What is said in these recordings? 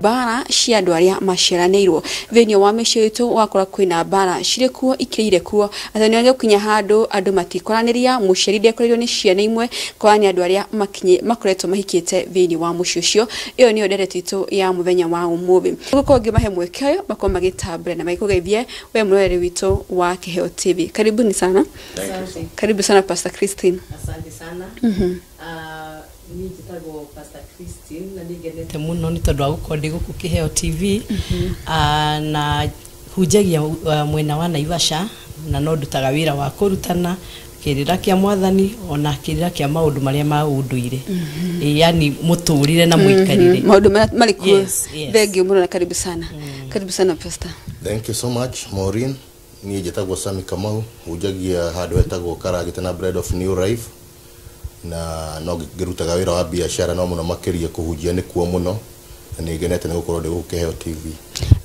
bara cia andu aria maciaranirwo thini wa mĩciĩ itu wakora kwina bara cirĩ kuo ikĩire kuo atani nĩ gũkinya handu andu matikoranĩria mũciari ndekorerio nĩ ciana imwe kwani andu aria makoretwo mahikĩte thini wa mũciĩ ucio iyo nĩ ndereti itu ya mũthenya wa ũmũthĩ gũkorwo ngĩmahe mweke ũyũ makorwo magĩtambũra na maikũgeithie we mũroreri witũ wa Kĩheo TV. Karibuni sana. Asante. Karibu sana Pastor Christine. Asante sana. Ni jitagwo Pastor Christine na nigendete muno ni tondu wa gukorwo ndi guku Kĩheo TV na hunjagia mwena wa Naivasha na no ndutaga wira wa kurutana kirira kia mwathani ona kirira kia maundu maria ma unduire yani muturire na muikarire maundu mari ku thengio muno na karibu sana. Karibu sana Pastor. Thank you so much Maureen. Ni jitagwo Sami Kamau hunjagia handu hetagwo Karagita na Bread of New Life na no ngirutaga wira wa biashara no muno makiria kuhunjia ni kuo muno na nigenete ni gukorwo ndi guku Kĩheo TV.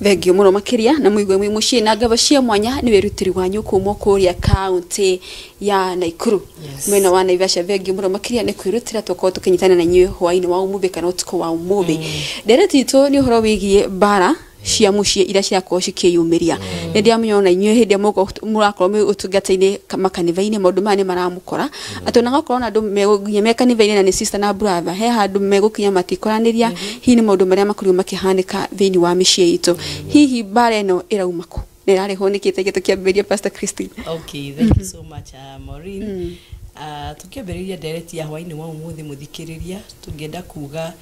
Thengio muno makiria na muigwe mwi muciĩ na ngabo cia mwanya ni werutiri wanyu kuma kuria county ya Naikuru mwena wa Naivasha. Thengio muno makiria ni kwirutira tukorwo tukinyitana na nyue hwaini wa umuthi kana utuko wa umuthi ndereti itu ni uhoro wigie bara cia muciĩ ira cirakorwo cikiyumiria ndi amnyona inyue hindi murakorwo utungata-ini makanitha-ini maundu mani maramukora atona gakorwo na andu megukinya mekanitha-ini na ni sister na brother he handu megukinya matikoraniria hihi ni maundu maria makorirwo makihanika thini wa mĩciĩ itu hihi bara ĩno ĩrauma ku nĩrarehwo nĩ kĩte gĩtũkĩambĩrĩria Pastor Christine. Okay, thank you so much Maureen. Tukiambĩrĩria ndereti ya hwaini wa umuthi muthikĩrĩria tungĩenda kuga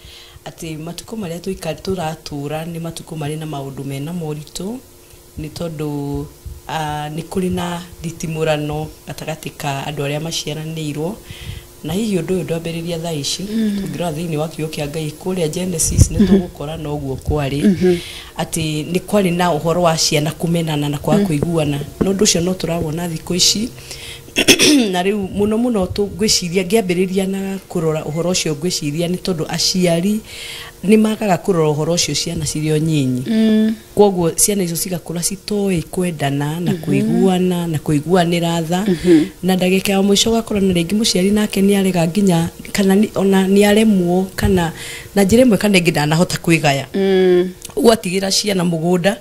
ati matuko maria turatura ni matuko mari na maundu mena moritu ni tondu ni kuri na ditimurano gatagati ka andu aria maciaranirwo na hihi undu ndwambiriria thaa ici tungira thini wa kiyo kia Ngai kuria Genesis ni tugukora no guo kwari ati ni kwari na uhoro wa ciana kumenana na kwa kuiguana no ndu cio no turawona thiko ici na riu muno tugwiciria ngiambiriria na kurora uhoro ucio ngwiciria ni tondu aciari ni magaga kurora uhoro ucio ciana cirio nyinyi koguo ciana icio cigakura citoi kwendana na kuiguana na kuiguanira tha na ndagika ya mwisho gakora na ringi muciari nake ni arega nginya kana ona ni aremwo kana na njira imwe kana nginya nahota kwigaya ugatigira ciana mugunda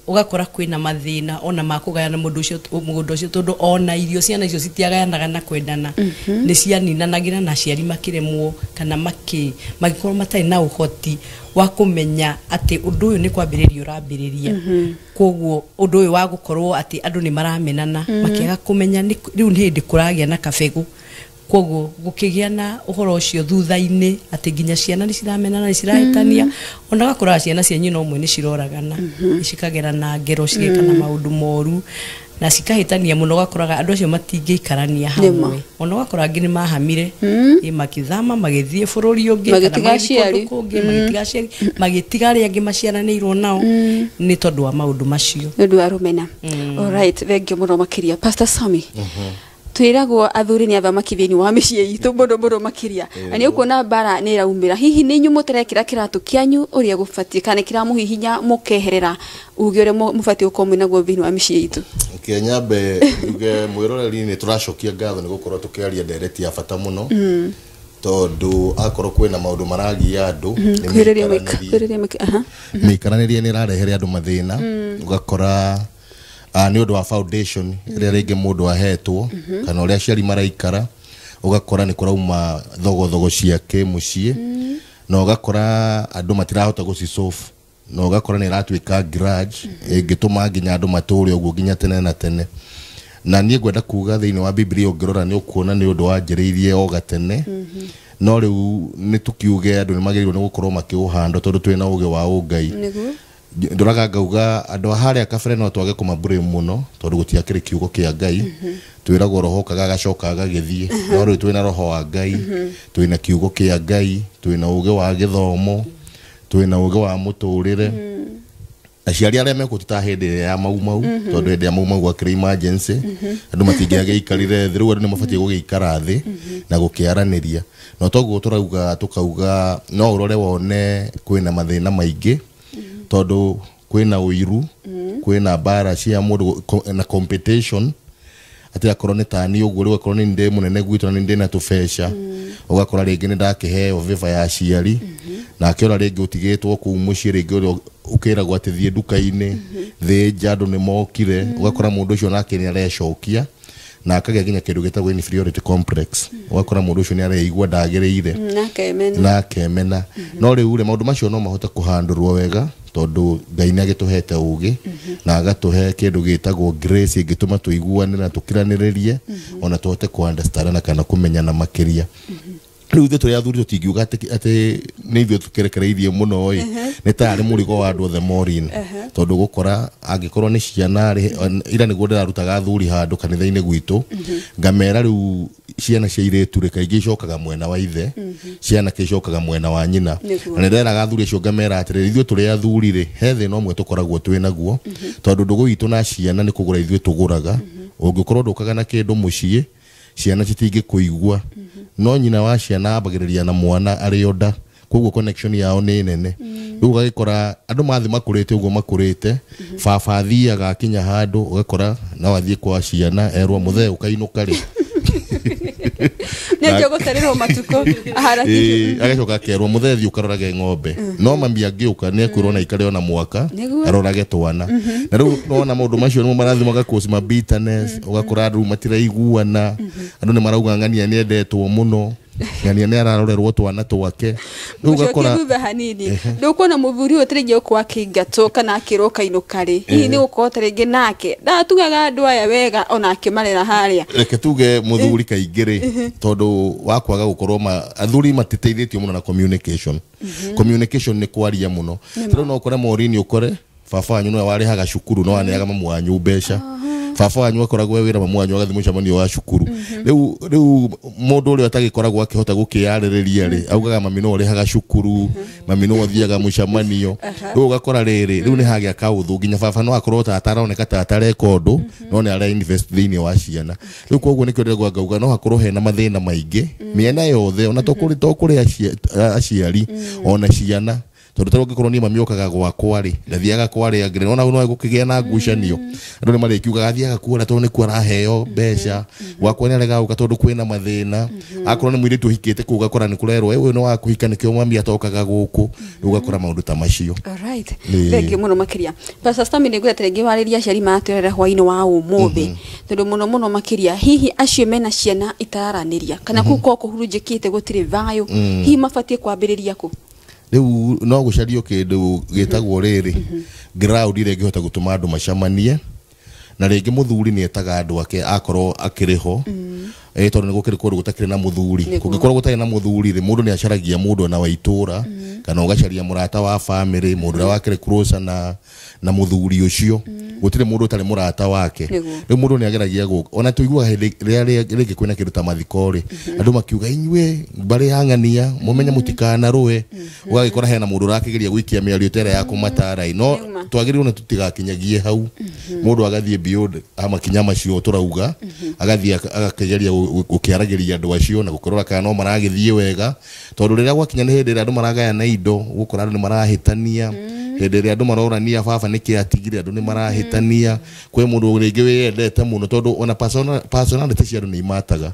ugakora kwina mathina ona makugaya na mundu ucio tondu ona irio ciana icio citiagayanaga na kwendana ni cianinanagira na ciari makiremwo kana magikorwo matai na uhoti wa kumenya ati undu uyu ni kwambiriria urambiriria koguo undu uyu wa gukorwo ati andu ni maramenana makiaga kumenya riu ni hindi kuragia na kabegu koguo gukigia na uhoro ucio thutha-ini ati nginya ciana ni ciramenana ni cirahitania ona gakora ciana cia nyina umwe ni ciroragana icikagera na ngero cigekana maundu moru na cikahitania muno gakoraga andu acio matingĩikarania hamwe ona gakora ngi ni mahamire makithama magithie bururi ungi magitiga ria ngi maciaranĩirwo nao ni tondu wa maundu macio ndu wa rumena. All right, thengio muno makiria Pastor Sami. Twiragwo athuri ni athamaki thini wa mĩciĩ itu muno makiria ani ukuona bara ni raumira hihi ni nyu muterekira kiratu kianyu uria gufatie kana kiramuhihinya mukeherera uge uria mufatie ukomwe naguo thini wa mĩciĩ itu Kenyambe uge mwiroreri ni turacokia ngatho ni gukorwo tukiaria ndereti ya bata muno tondu akorwo kwina maundu maragia andu ni mikaraniria ni rarehere andu mathina ugakora ni undu wa foundation ria ringi mundu ahetwo kana uria ciari maraikara ugakora ni kurauma thogo ciake muciĩ na ugakora andu matirahota gucisolve na ugakora ni ratwika grudge ingituma nginya andu mature uguo nginya tene na tene na nie ngwenda kuga thiini wa Biblia ungirora ni ukuona ni undu wanjiriirie o gatene no riu ni tukiuge andu ni magirirwo ni gukorwo makiuhando tondu twina uge wa Ngai nduraga ngauga andu haria kabere no twage kumabure muno tondu gutiakire kiugo kia Ngai twiragwo roho kaga gacoka gagithie no riu twina roho wa Ngai twina kiugo kia Ngai twina uge wa githomo twina uge wa muturire aciari aria mekutita hindi ya mau tondu hindi ya mau gwakira emergency andu matingiage ikarire thiru andu ni mabatie gugiikara thi na gukiaraniria no toguo turauga tukauga no urore wone kwina mathina maingi tondu kwina uiru kwina bara cia mundu na competition ati akorwo ni tani uguo ri akorwo ni nde munene gwitu na nde na tubesha ugakora ringi ni ndakiheo viva ya ciari na akiora ringi utigitwo ku mucii ringi ukiragwo ati thie duka-ini thĩnja andu ni mokire ugakora mundu ucio nake ni arecokia na akagia ginya kindu gitagwo inferiority complex ugakora mundu ucio ni areigua ndagiriire na kemena no riu ri maundu macio no mahote kuhandurwo wega tondu Ngai ni agituhete ugi na agatuhe kindu gitagwo grace ingituma tuiguane na tukiraniririe ona tuhote ku understand na kana kumenyana makiria riu ithu turi athuri tutingiuga ati ni ithu tukerekereirie muno ni tari murigo wa andu othe morin tondu gukora angikorwo ni ciana ira niguo ndirarutaga athuri handu kanitha-ini gwitu ngamera riu ciana cia iretu ri kaingi icokaga mwena wa ithe ciana ke icokaga mwena wa nyina na nderaga athuri acio ngamera atiri ithu turi athuri ri he thina umwe tukoragwo twi naguo tondu ndugu itu na ciana ni kugura ithu tuguraga ungikorwo ndukaga na kindu mucii ciana citingi kuigua no nyina wa ciana ambagiriria na mwana arionda koguo connection yao ni nene riu ugakora andu mathi makurite uguo makurite baba athiaga akinya handu ugakora na wathie kwa ciana erwa muthee ukainuka ri ndio gutarira matuko aharaki agacoka kerwo muthee thi ukarorage ng'ombe no mami angiuka ni akwirwo na ikare ona mwaka arorage twana na riu nona maundu macio ni marathi magakosi ma bitterness ugakora andu matiraiguana andu ni marauga ng'ania ni endetwo muno ng'ania ni ararorerwo twana twake riu ugakora kuva hanini ndukona muthuri utiringe kwa kingato kana akiroka inukari hihi ni ukota ringi nake ndatugaga andu aya wega ona akimarera haria reke tuge muthuri kaingiri tondu wakwaga gukorwo athuri matiteithitio muno na communication communication ni kwaria muno riu no ukore morini ukore baba wanyu no warihaga cukuru no aneaga mamu wanyu mbeca baba wanyu akoragwo wira mamu wanyu agathi mucamanio wa cukuru riu mundu uri atagikoragwo akihota gukiyaririria ri augaga mami no rihaga cukuru mami no thiaga mucamanio riu ugakora riu ni hagia kauthu nginya baba no akorwo ataroneka atarekondu no ni ara invest thiini wa ciana riu koguo nikio ndiragwa ngauga no hakorwo hena mathina maingi miena yothe ona tokuri aciari ona ciana tondu taro gikorwo ni mami okaga gwakwa ri ndathiaga kwari angire ona no gukigia na ngucanio andu ni marikiuga athiaga kuora tondu ni kwara heo mbeca gwakwa ni arega uka tondu kwina mathina akorwo ni mwiritu hikite kuga kora ni kurerwo uyu no wakuhika nikio mami atokaga guku ugakora maundu ta macio. Alright, thengi muno makiria Pastor Stami ni gwetera ngi wariria ciari maturera hwaini wa umuthi tondu muno makiria hihi acio mena ciana itararaniria kana kuko kuhurunjikite gutire vayo hihi mabatie kwambiriria ku riu no gucario kindu gitagwo riri ground ire ngihota gutuma andu macamanie na ringi muthuri ni etaga andu ake akorwo akiriho tondu ni gukiri kundu gutakiri na muthuri kungikorwo gutari na muthuri ri mundu ni acaragia mundu na waitura kana ugacaria murata wa family mundu wakire close na muthuri ucio gutire mundu utari murata wake riu mundu ni ageragia guko ona tuigua ringi kwina kindu ta mathikori andu makiuga inywe bari hangania mumenya mutikana ruwe ugagikora hena mundu rakigeria gwikia miario tere ya kumatara no twagiriru na tutigakinyagie hau mundu agathie beyond amakinya macio turauga agathie agakigeria gukiaragiria andu acio na gukorora kana no maragithie wega tondu riria gwakinya ni hindi andu maragaya na indo gukora andu ni marahitania hindi ria andu marorania baba niki atigire andu ni marahitania kwe mundu ringi wiyendete muno tondu ona personality cia andu ni imataga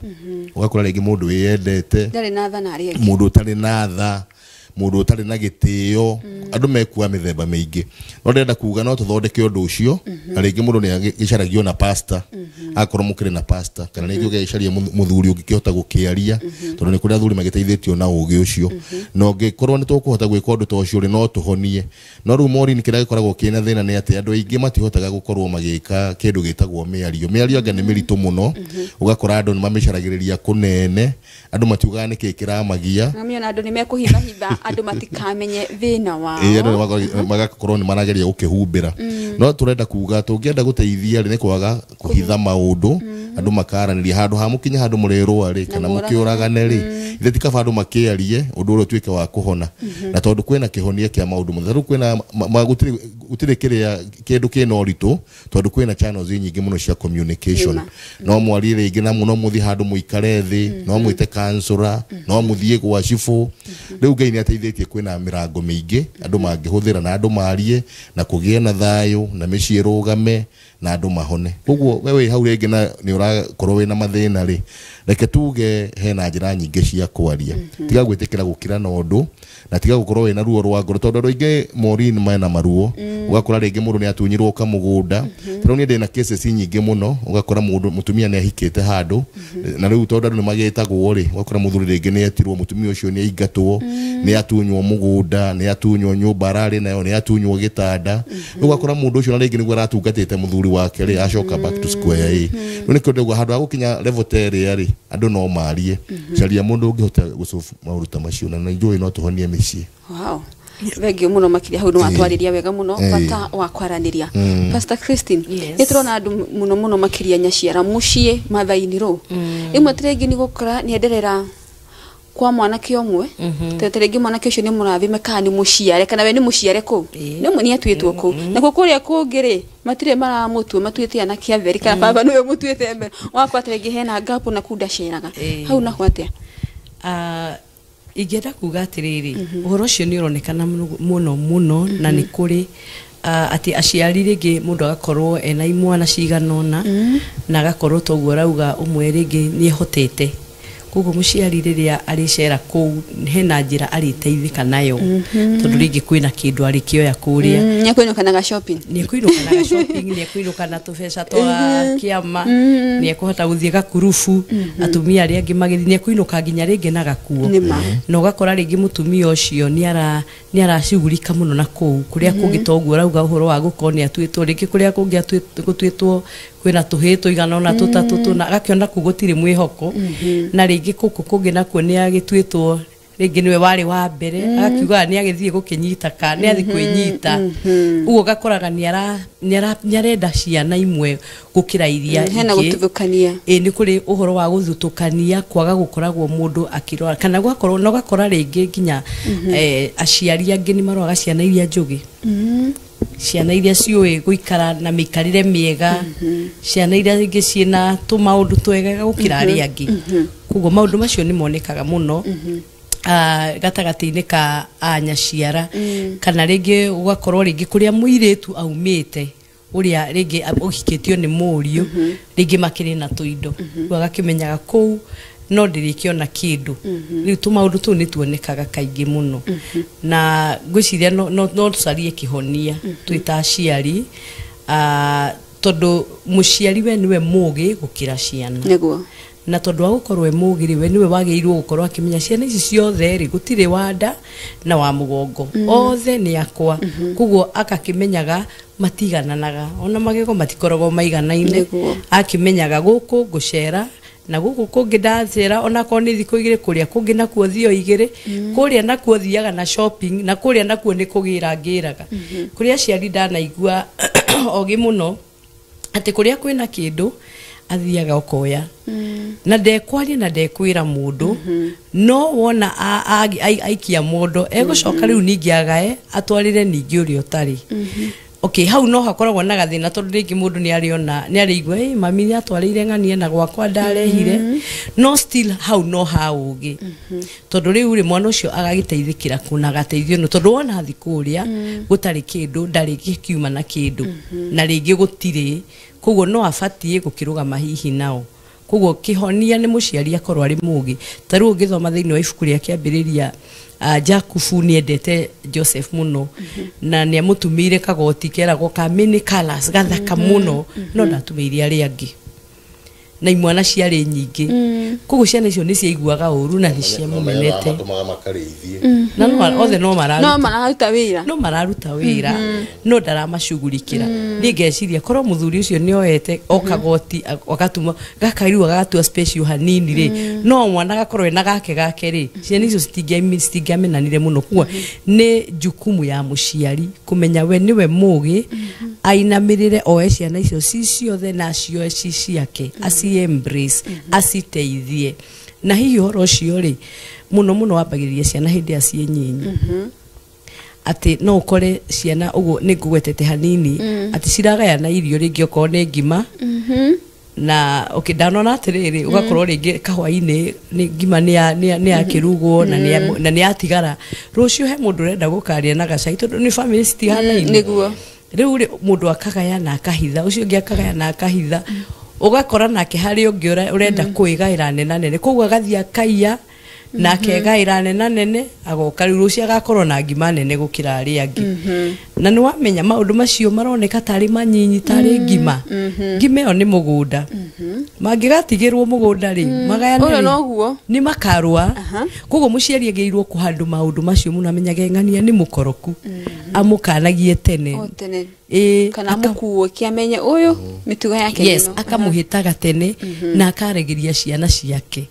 ugakora ringi mundu wiyendete ndari na tha na ringi mundu utari na tha mundu utari na gitio andu mekua mithemba mingi no ndenda kuga no tuthondeke undu ucio ringi mundu ni agicaragio na pastor akorwo mukire na pastor kana ringi ugicaria muthuri ungikihota gukiaria tondu ni kuri athuri magiteithitio na ugi ucio no ngikorwo ni tukuhota gwika undu ta ucio ri no tuhonie no ru mori ni kira gikoragwo kina thina ni ati andu aingi matihotaga gukorwo magika kindu gitagwo miario anga ni miritu muno ugakora andu ni mamicaragiria kunene andu matiugaga ni kikira magia ngamiona andu ni mekuhitha andu matikamenye thina wao andu magakorwo ni marageria gukihumbira no turenda kuga tungienda guteithia ri ni kwaga kuhitha maundu andu makaraniria handu ha mukinya handu murerwa ri kana mukiuragane ri ithe tikaba andu makiarie undu uri tuike wa kuhona na tondu kwina kihonia kia maundu mutheru kwina gutire kiria kindu kina uritu tondu kwina channels nyingi muno cia communication no mwari ringi na muno muthi handu muikare thi no mwite kansura no muthie gwa cifu riu Ngai ni ateithĩtie kwina mirango mingi andu mangihuthira na andu marie na kugie na thayo na micii rugame na andu mahone koguo wewe hau rĩngĩ na nĩ ũrakorwo wĩna mathĩna rĩ reke tuge hena njĩra nyingĩ cia kwaria tiga gwĩtĩkĩra gũkira na ũndũ na tiga gũkorwo wĩna ruo rwa ngoro tondũ andũ aingĩ Maureen mena maruo ugakora rĩngĩ mũndũ nĩ atunyirwo kamũgũnda tondũ nĩ ndĩna cases nyingĩ mũno ugakora mũndũ mutumia nĩ ahikĩte handũ na rĩu tondũ andũ nĩ magĩtagwo rĩ ugakora mũthuri rĩngĩ nĩ etirwo mutumia ũcio nĩ aingatwo nĩ atunywo mũgũnda nĩ atunywo nyũmba ararĩ nayo nĩ atunywo gĩtanda ugakora mũndũ ũcio na rĩngĩ nĩguo aratungatĩte mũthuri wake rĩ acoka back to square rĩ nĩ kĩndũ handũ ha gũkinya level ta ĩrĩa rĩ andũ no marie caria mũndũ ũngĩhota gũsolve maũndũ ta macio na njũĩ no tũhonie mĩciĩ. Wow. Vegi muno makiria hau no atwariria wega muno bata wa kwaraniria. Pastor Christine nĩ turona andu muno makiria nyaciara muciĩ mathaini ro imwe tirengi ni gukora ni enderera kwa mwana kiomwe teteregi mwana kisho ni murathime kana ni muciare kana we ni muciare ko ni atuitwo ko na kukuria kungire matire mara mutu matuite ana kia veri kana baba niwe mutuite mbere wakwa teregi hena gapu na kuda ceraga hau na hwate igenda kuga atiriri uhoro cio ni uronekana muno na ni kuri ati aciari ringi mundu agakorwo ena imwana ciganona na agakorwo toguo rauga umwe ringi ni hotete koguo muciari riria aricera ku hena njira ariteithika nayo tondu ringi kwina kindu arikioya kuria ni kwinukanaga shopping ni kwinukana tubesa twa kiama ni kuhota guthie gakurufu atumia ari angi magithi ni kwinuka nginya ringi na gakuo no gakora ringi mutumia ucio ni aracugurika muno na kuria kungi toguo rauga uhoro wa gukoni atuitwo ringi kuria kungi atuitwo kwina tuhito igana na tutatu na agakiona kugutiri mwihoko na ringi kuku kungi nakuo ni agituitwo ringi niwe wari wa mbere akiuga ni agithie gukinyita ka ni athi kwinyita ugo gakoraga ni arenda ciana imwe gukira iria hena gututhukania ni kuri uhoro wa guthutukania kwaga gukoragwo mundu akirora kana gwakorwo no gakora ringi nginya aciari angi ni marwaga ciana iria njugi ciana iria ciuĩ guikara na mikarire miega ciana iria ingi ciena tumaundu twega gukira ari angi kugo maundu macio ni monekaga muno gatagati-inĩ ka anyaciara kana ringi ugakorwo ringi kuria muiritu aumite uria ringi uhikitio ni muriu ringi makiri na tuindo agakimenyaga kou no ndirikiona kindu riu tumaundu tu ni tuonekaga kaingi muno na ngwiciria no tucarie kihonia twita aciari tondu muciari we niwe mugi gukira ciana niguo na tondu wa gukorwo mugi we niwe wagiirwo gukorwo akimenya ciana ici ciothe ri gutire wanda na wa mugongo othe ni akwa kuguo akakimenyaga matigananaga ona magego matikorogo maiganaine akimenyaga guku gucera na guku kungi ndacera ona ko ni thiko igire kuria kungi nakuo thio igire kuria nakuo thiaga na shopping na kuria nakuo ni kugira ngiraga kuria ciari ndanaigua ogi muno ati kuria kwina kindu athiaga okoya na ndekwaria na ndekwira mundu no wona aikia mundu egucoka riu ningi agae atwarire ningi uri utari okay hau no hakoragwo na gathina tondu ringi mundu ni arigwa mami ni atwarire ng'anie na gwakwa ndarehire no still hau no haugi tondu riu ri mwana ucio agagiteithikira kuna gateithio no tondu wona thikuria gutari kindu ndari kiuma na kindu na ringi gutire kuguo no afatie gukirugama hihi nao kuguo kihonia ni muciari akorwo ari mugi taru ungithoma thiini wa ibuku ria kiambiriria Jakubu ni endete Joseph muno na ni amutumire kagoti keragwo ka mini colors gathaka muno no ndatumire ari angi na imwana ciari nyingi kuguo ciana icio ni ciaiguaga uru na ni ciamumenete na no othe no mararuta wira no ndaramacugurikira ni ngeciria korwo muthuri ucio ni oete okagoti agatuma gakairu agatua special hanini ri no mwana gakorwo na gake ri ciana icio stingamenanire muno kuguo ni jukumu ya muciari kumenya we niwe mugi ainamirire oe ciana icio ciothe na cio ciake embrace asiteithie na hiyo rocio ri muno wambagiriria ciana hindi acie nyinyi ati no ukore ciana uguo ni ngugwetete hanini ati ciragaya na irio ringi okorwo ni ngima na ndanona atiriri ugakorwo ringi kahwaini ni ngima ni akirugwo na ni atigara rucio he mundu renda gukaria na gacai tondu ni family citihanaine niguo riu ri mundu akagaya na akahitha ucio ngi akagaya na akahitha ugakora nake hari ungi urenda kuigaira nene koguo agathia akaiya na akegaira nene agoka riu rucio agakorwo na ngima nene gukira ari angi na ni wamenya maundu macio maroneka tari manyinyi tari ngima ngima yo ni mugunda mangigatigirwo mugunda ri magayane noguo ni makarwa koguo muciari ageirwo kuhandu maundu macio muno amenyage ng'ania ni mukoroku amukanagie tene kana mukuo kiamenya uyu mitugo yake yes akamuhitaga tene na akaregeria ciana ciake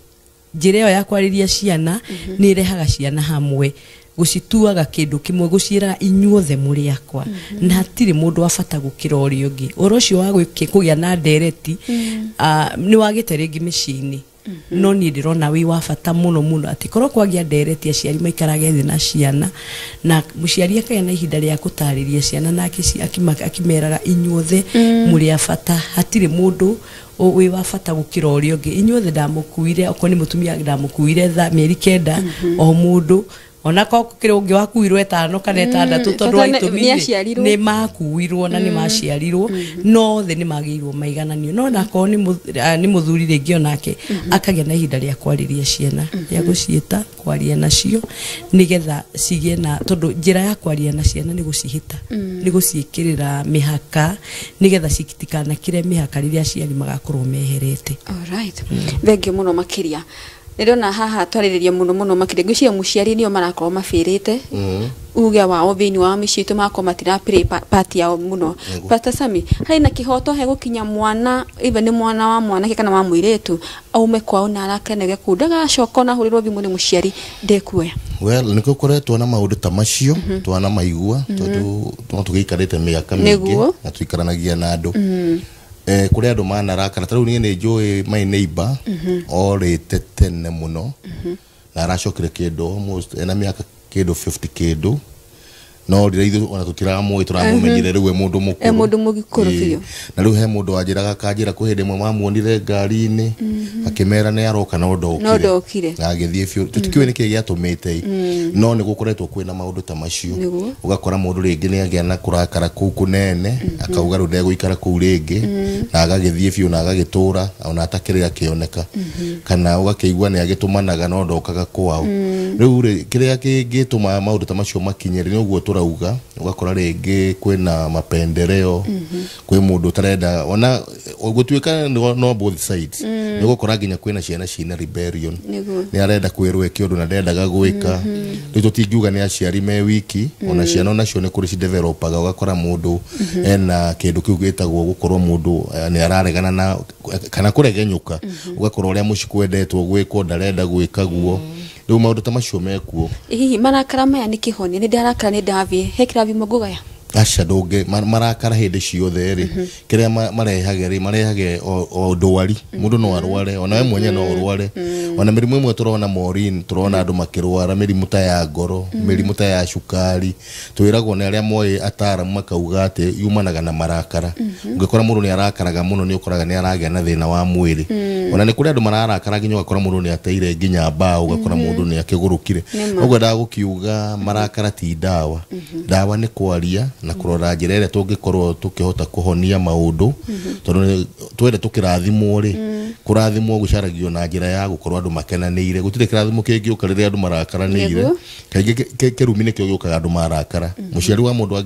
njira yo ya kwariria ciana ni irehaga ciana hamwe gucituaga kindu kimwe gucira inyuothe muri akwa na hatiri mundu afata gukira uri ungi orocio wa kugia na ndereti ni wagite ringi micini no ni ndirona wi wa fata muno ati korwo kwagia ndereti aciari maikarage thi na ciana na muciari akaya na ihinda ria gutariria ciana na akimeraga inyuothe muri afata hatiri mundu wi wa fata gukira uri ungi inyuothe ndamukuire oko ni mutumia ndamukuire tha mieri 9 o mundu ona ko kukira ungi wakuirwo 5 kana 6 tondu aitumire ni makuirwo na ni maciarirwo no the ni magirwo maigananio no nako ni muthuri ringi onake akagia na ihinda ria kwariria ciana ya guciita kwaria nacio nigetha cigie na tondu njira ya kwaria na ciana ni gucihita ni guciikirira mihaka nigetha cikitikana kire mihaka riria ciari magakorwo meherete. Alright, thengio muno makiria ndirona haha twaririria muno makiria ngwiciria muciari nio marakorwo mafirite uge wao thini wa micitu mako matira play part yao muno. Pastor Sami, hari na kihoto he gukinya mwana even ni mwana wa mwana kana wa muiretu aume kwao na arakenege kundaga coko na hurirwo thimu ni muciari ndekuya. Well, niko koretwo na maundu ta macio twana maigua tondu tugikarite miaka mingi na tuikaranagia na andu kuri andu manarakana tariu ni njui my neighbor orite tene muno na aracokire kindu almost ena miaka kindu 50 kindu no riithu ona tutiramuwe turamumenyire riu mundu mugikuru biyo na riu he mundu ajiraga kanjira kuhinde mwe mamuonire ngari-ini akimera ne aroka no ndokire na agithie biu tutikiwe niki giatumite no ni gukoretwo kwina maundu ta macio ugakora mundu ringi ni agia na kurakara kuu kunene akauga ru ndeguikara kuu ringi na agagithie biu na agagitura ona atakire akioneka kana ugakeigua ni agitumanaga no ndokaga kwao riu kiria kingituma maundu ta macio makinyere ni uguo turauga ugakora ringi kwina mapendeleo kwi mundu tarenda ona gutuika no both sides ni gukora ginya kwina ciana cina rebellion ni arenda kwirwe kiundu na ndendaga gwika ni tutingiuga ni aciari me wiki ona ciana onacio ni kuri ci developaga ugakora mundu ena kindu kiu gitagwo gukorwo mundu ni araregana na kana kuregenyuka ugakora uria muci kwendetwo gwikwo ndarenda gwika guo riu maundu ta macio mekuo hihi marakara maya ni kihoni ni ndarakara ni ndavi hekiravi mogugaya aca ndunge marakara hindi ciothe ri kiria marehage o ndwari mundu no arware ona we mwenye no urware ona mirimu imwe turona Maureen turona andu makirwara mirimu ta ya ngoro mirimu ta ya cukari twiragwo ni aria moi ataramu makauga ati yumanaga na marakara ungikora mundu ni arakaraga muno ni ukoraga ni aragia na thina wa mwiri ona ni kuri andu mararakara nginya ugakora mundu ni ateire nginya mbao ugakora mundu ni akigurukire uguo ndagukiuga marakara ti dawa dawa ni kwaria na kurora njira ira tungikorwo tukihota kuhonia maundu tondu twende tukirathimwo ri kurathimwo gucaragio na njira ya gukorwo andu makenanire gutire kirathimo kingiuka riria andu marakaranire kaingi kirumi nikio giukaga andu marakara muciari wa mundu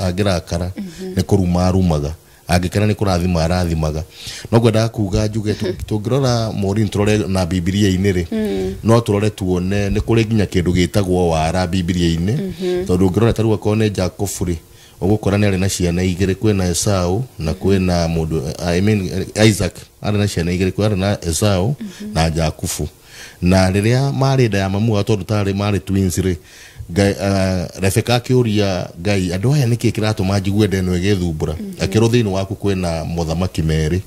angirakara ni kuruma arumaga angikana ni kurathima arathimaga no gwenda kuga njuge tungirora Maureen turore na Biblia-ini ri no turore tuone ni kuri nginya kindu gitagwo wara Biblia-ini tondu ngirora taru akone Jacob ri ugukora ni ari na ciana igire kwina Esau na kwina mundu Isaac ari na ciana igire kwina na Esau na Jakubu na riria mari nda ya mamu wa tondu tari mari twins ri Rebeka akiuria Ngai andu aya niki kiratuma njigue ndeno igithumbura akiro thiini waku kwina muthamaki meri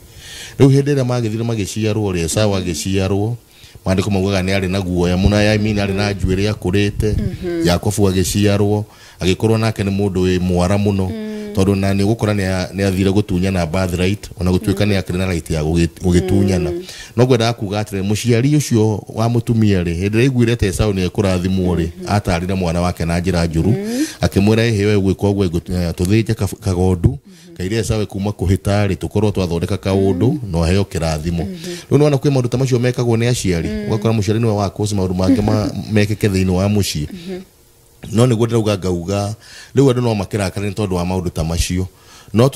riu hindi ria magithire magiciarwo ri Esau agiciarwo mandiko maugaga ni ari na guoya muna ari na njuiri akurite Jakobu agiciarwo agikorwo nake ni mundu wi mwara muno tondu na ni gukora ni athire gutunyana birthright ona gutuika ni akiri na right ya gugitunyana no gwenda kuga atire muciari ucio wa mutumia ri hindire igwire te sauni ekurathimwo ri atarire mwana wake na njira njuru akimwira hewe gwika ogwe tuthije kagondu kaire sawe kuma kuhitari tukorwo twathondeka kaundu no heo kirathimo riu nona kwi maundu tamacio mekagwo ni aciari ugakora muciari niwe wa kosi maundu make mekeke thiini wa mucii no ni gwenda ngauga riu andu no makirakana ni tondu wa maundu tamacio no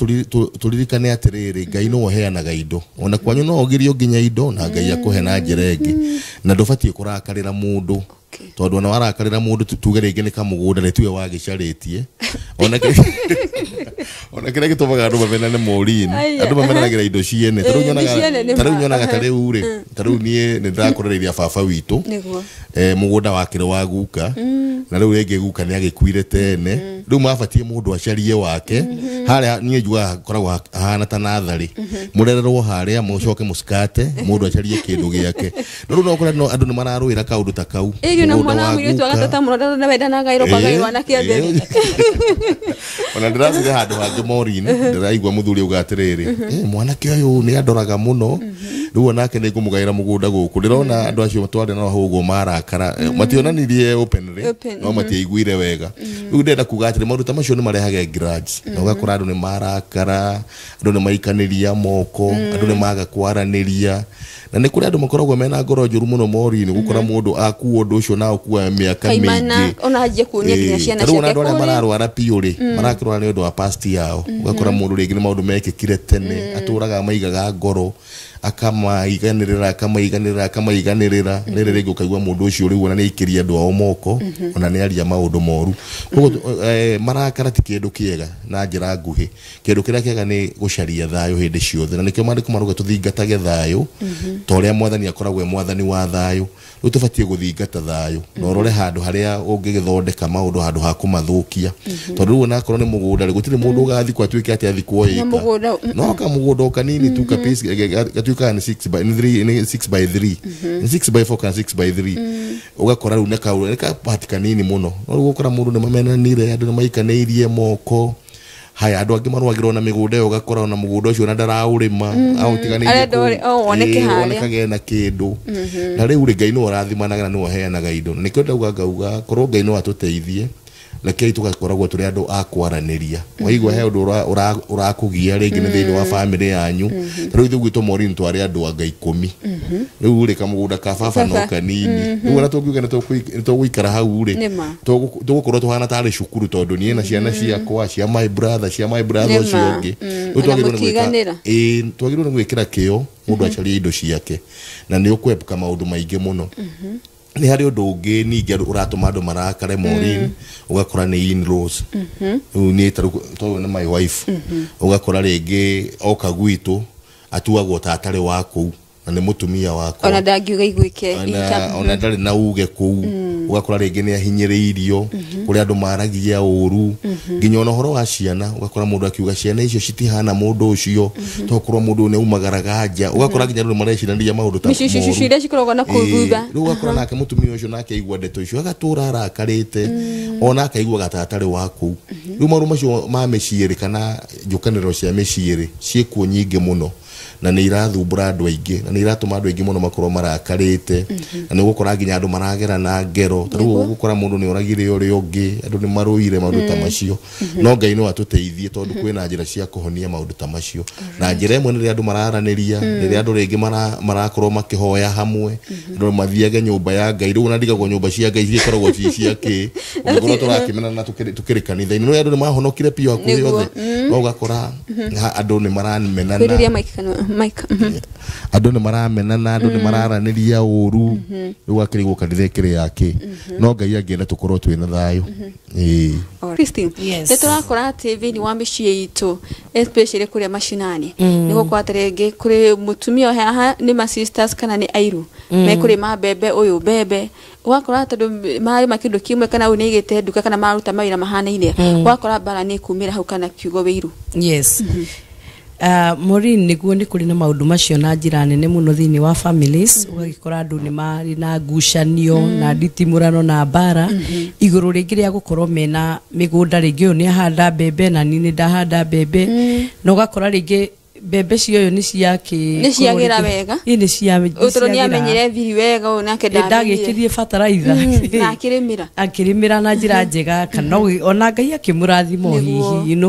turirikane atiriri Ngai no heanaga indo ona kwanyu no ogirio nginya indo na Ngai akuhe na njira ingi na ndubatie kurakarira mundu tondu ona warakarira mundu tuge ringi ni kamugunda ni tuwe wagicaritie ona kire gitumaga andu mamenane morini andu mamenanagira indo ciene taru nyonaga tariu ri taru nie ni ndirakurereria baba witu mugunda wakire wa guka na riu ringi guka ni agikuire tene riu mabatie mundu acarie wake haria nie njua koragwo hana ta nathari murererwo haria mucoke musikate mundu acarie kindu giake riu no kora no andu ni mararuira kaundu ta kau na mwana mwitu agatata muroda na wenda na gairo pagairwa na kiambere ona ndirathire handu hangi morini ndiraigwa muthuri uga atiriri mwana kioyo ni adoraga muno riu onake ni ngumugaira mugunda guku ndirona andu acio matware na hugo marakara mationanirie openly no matiaiguire wega riu ndenda kuga atiri maundu tamacio ni marehage grudge na ugakora andu ni marakara andu ni maikaniria moko andu ni maga kwaraniria na ni kuri andu makoragwo mena ngoro njuru muno morini gukora mundu akuo ndu ucio na okuwa miaka mingi ona haje kunia kinya ciana ciake riu andu mararwara piuri marakirwa ni undu wa past yao ugakora mundu ringi ni maundu mekikire tene aturaga maigaga ngoro akamaiganirira riri ringi ukaigua mundu ucio riu ona ni ikiria andu ao moko ona ni aria maundu moru marakara ti kindu kiega na njira nguhi kindu kiria kiega ni gucaria thayo hindi ciothe na nikio mandiko maruga tuthingatage thayo to uria mwathani akoragwo mwathani wa thayo riu tubatie guthingata thayo no rore handu haria ungigithondeka maundu handu ha kumathukia tondu riu ona korwo ni mugunda ri gutire mundu ugathi kwa tuike ati athikwo ika no ka mugunda kanini tu kapisi gatuika ni 6 by 3 ni 6 by 3 6 by 4 kana 6 by 3 ugakora riu neka pati kanini muno no riu gukora mundu ni mamenanire andu ni maikaneirie moko haya andu angi marwagirwo na migunda ugakora na mugunda ucio na ndaraurima au tiganirie oneke haria onekage na kindu na riu ri Ngai no arathimanaga na no heanaga indo nikio ndauga ngauga korwo Ngai no atuteithie lakini tugakoragwo turi andu akwaraniria waigwa he undu urakugia ringi ni thiini wa family yanyu riu ithu gwitwo morini twari andu anga 10 riu ri kamugunda ka baba no kanini riu ona tungiuga ni tugwikara hau ri tugukorwo tuhana tari cukuru tondu nie na ciana ciakwa cia my brother ucio ungi riu twagirwo ni gwikira kio mundu acarie indo ciake na ni ukwepuka maundu maingi muno ni hari undu ungi ningi uratuma andu marakare morini ugakora ni in-laws ni to na my wife ugakora ringi oka gwitu atuagwo tatari waku na ni mutumia wako ona ndangiuga igwike ona ndari na uge kuu ugakora ringi ni ahinyiriirio kuri andu maragia uru nginya ona horo wa ciana ugakora mundu akiuga ciana icio citihana mundu ucio tokorwo mundu ne umagaraga nja ugakora nginya ru marecirania maundu ta mishushu iria cikoragwo na kuthutha riu ugakora nake mutumia ucio nake igua ndeto icio agatura arakarite ona akaigua gatatari waku riu maundu macio ma meciiri kana njukaniro cia meciiri ciekuo nyingi muno na ni irathumbura andu aingi na ni iratuma andu aingi muno makorwo marakarite na ni gukora nginya andu maragera na ngero taru gukora mundu ni oragire uri ungi andu ni maruire maundu ta macio no Ngai no atuteithie tondu kwina njira cia kuhonia maundu ta macio na njira imwe ni andu mararaniria ni andu ringi marakorwo makihoya hamwe andu mathiage nyumba ya Ngai riu na ndigagwo nyumba cia Ngai cikoragwo ciake ugakora turakimena na tukiri kanitha-ini no andu ni mahonokire pio akuhi yothe no ugakora andu ni maramenana andu ni maramenana andu ni mararaniria uru riu akirigwo kanitha ikiri yake no Ngai angienda tukorwo twina thayo Christine turakora ati thini wa micii itu especially kuria mashinani niko kwaterenge kuri mutumia haha ni ma sisters kana ni airu me kuri mabebe uyu bebe wakora tondu mari makindu kimwe kana unigite nduka kana maruta mawira mahana ine wakora bara ni kumira hau kana kiugo wiru Maureen niguo ni kuri na maundu macio na njira nene muno thiini wa families ugagikora andu ni mari na ngucanio na nditimurano na bara iguru ringi ria gukorwo mena migunda ringi uyu ni ahanda mbembe na ni ndahanda mbembe no gakora ringi mbembe cio ni ciagira wega ni cia utoro ni amenyere thiri wega ona ndagikirie fertilizer na akirimira na njira njega kana ona Ngai akimurathimo hihi